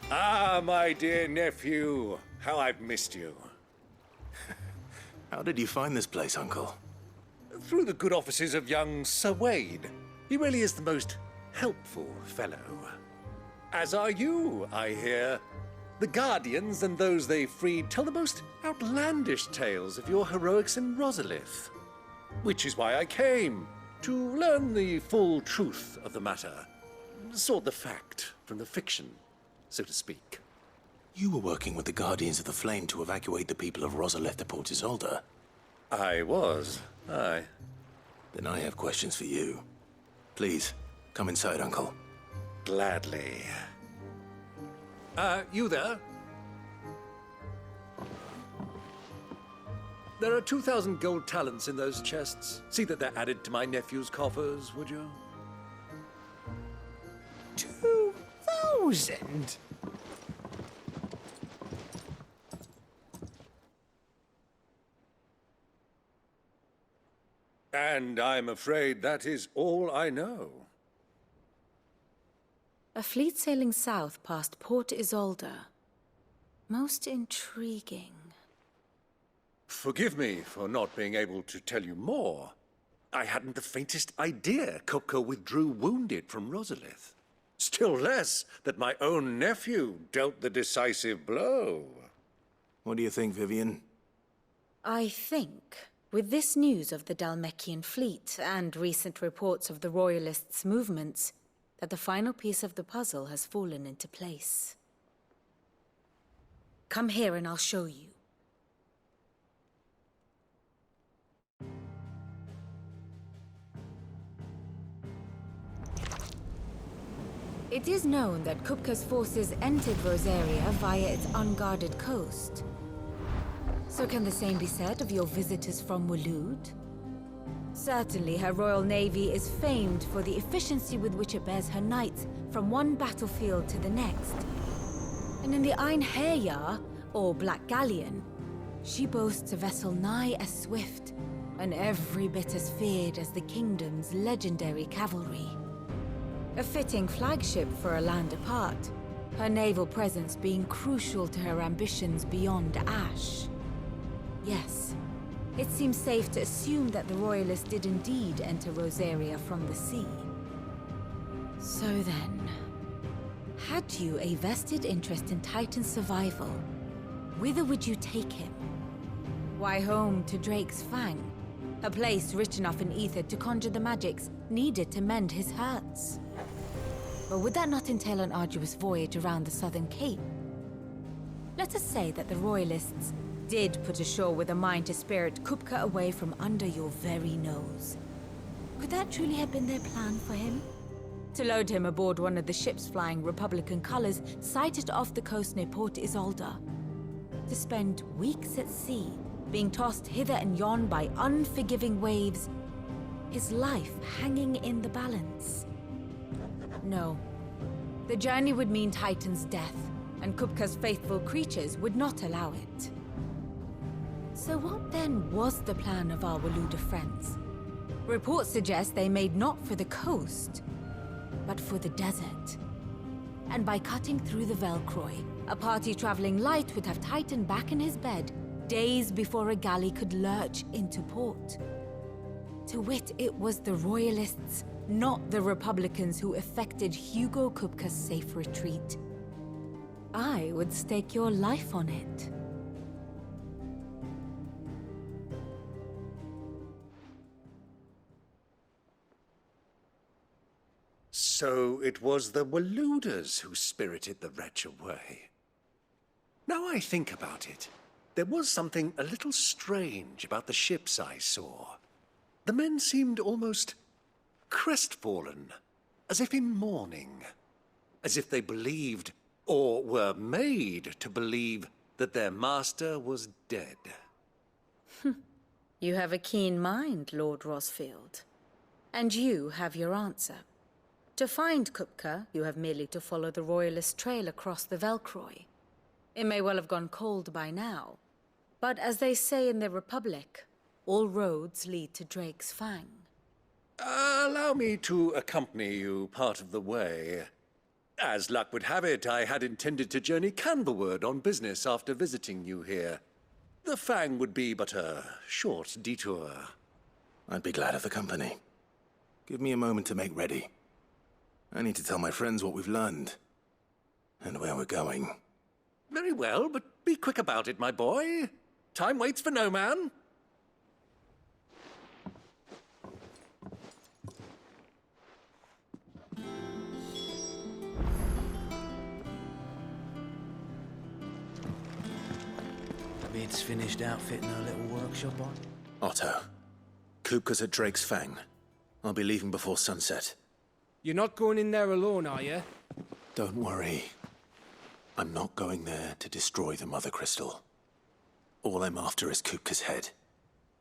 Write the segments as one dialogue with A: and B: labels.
A: Ah, my dear nephew. How I've missed you.
B: How did you find this place, Uncle?
A: Through the good offices of young Sir Wade. He really is the most helpful fellow. As are you, I hear. The Guardians and those they freed tell the most outlandish tales of your heroics in Rosalith. Which is why I came, to learn the full truth of the matter. Sort the fact from the fiction, so to speak.
B: You were working with the Guardians of the Flame to evacuate the people of Rosalith to Port Isolde.
A: I was, aye.
B: Then I have questions for you. Please, come inside, Uncle.
A: Gladly. You there? There are 2,000 gold talents in those chests. See that they're added to my nephew's coffers, would you?
C: 2,000?
A: And I'm afraid that is all I know.
D: A fleet sailing south past Port Isolde. Most intriguing.
A: Forgive me for not being able to tell you more. I hadn't the faintest idea Kupka withdrew wounded from Rosalith. Still less that my own nephew dealt the decisive blow.
B: What do you think, Vivian?
D: I think, with this news of the Dalmekian fleet and recent reports of the Royalists' movements, that the final piece of the puzzle has fallen into place. Come here and I'll show you. It is known that Kupka's forces entered Rosaria via its unguarded coast. So can the same be said of your visitors from Waloed? Certainly, her Royal Navy is famed for the efficiency with which it bears her knights from one battlefield to the next. And in the Einherjar, or Black Galleon, she boasts a vessel nigh as swift and every bit as feared as the kingdom's legendary cavalry. A fitting flagship for a land apart, her naval presence being crucial to her ambitions beyond Ash. Yes. It seems safe to assume that the Royalists did indeed enter Rosaria from the sea. So then, had you a vested interest in Titan's survival, whither would you take him? Why, home to Drake's Fang, a place rich enough in ether to conjure the magics needed to mend his hurts. But would that not entail an arduous voyage around the southern cape? Let us say that the Royalists did put ashore with a mind to spirit Kupka away from under your very nose. Could that truly have been their plan for him? To load him aboard one of the ships flying Republican colors sighted off the coast near Port Isolde. To spend weeks at sea, being tossed hither and yon by unforgiving waves, his life hanging in the balance. No. The journey would mean Titan's death, and Kupka's faithful creatures would not allow it. So what then was the plan of our Waloed friends? Reports suggest they made not for the coast, but for the desert. And by cutting through the Velcroy, a party traveling light would have Titan back in his bed days before a galley could lurch into port. To wit, it was the Royalists, not the Republicans, who effected Hugo Kupka's safe retreat. I would stake your life on it.
A: So it was the Waloeders who spirited the wretch away. Now I think about it, there was something a little strange about the ships I saw. The men seemed almost crestfallen, as if in mourning, as if they believed, or were made to believe, that their master was dead.
D: You have a keen mind, Lord Rosfield. And you have your answer. To find Kupka, you have merely to follow the Royalist trail across the Velcroy. It may well have gone cold by now, but as they say in the Republic, all roads lead to Drake's Fang.
A: Allow me to accompany you part of the way. As luck would have it, I had intended to journey Canberward on business after visiting you here. The Fang would be but a short detour.
B: I'd be glad of the company. Give me a moment to make ready. I need to tell my friends what we've learned. And where we're going.
A: Very well, but be quick about it, my boy. Time waits for no man.
C: It's finished outfitting her little workshop on?
B: Otto. Kupka's at Drake's Fang. I'll be leaving before sunset.
E: You're not going in there alone, are you?
B: Don't worry. I'm not going there to destroy the Mother Crystal. All I'm after is Kupka's head.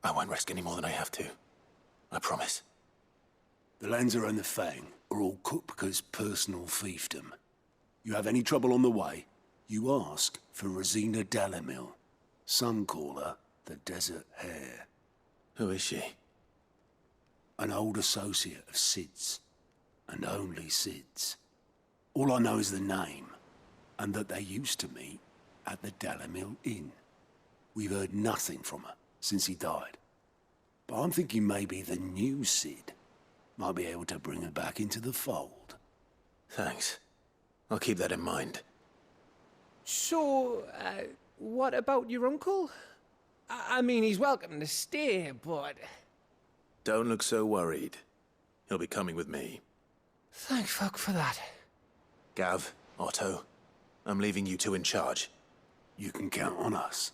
B: I won't risk any more than I have to. I promise.
F: The Lanza and the Fang are all Kupka's personal fiefdom. You have any trouble on the way, you ask for Rosina Dalamil. Some call her the Desert Hare.
B: Who is she?
F: An old associate of Sid's, and only Sid's. All I know is the name, and that they used to meet at the Dalamil Inn. We've heard nothing from her since he died. But I'm thinking maybe the new Sid might be able to bring her back into the fold.
B: Thanks. I'll keep that in mind.
E: So, what about your uncle? I mean, he's welcome to stay, but...
B: Don't look so worried. He'll be coming with me.
E: Thank fuck for that.
B: Gav, Otto, I'm leaving you two in charge.
F: You can count on us.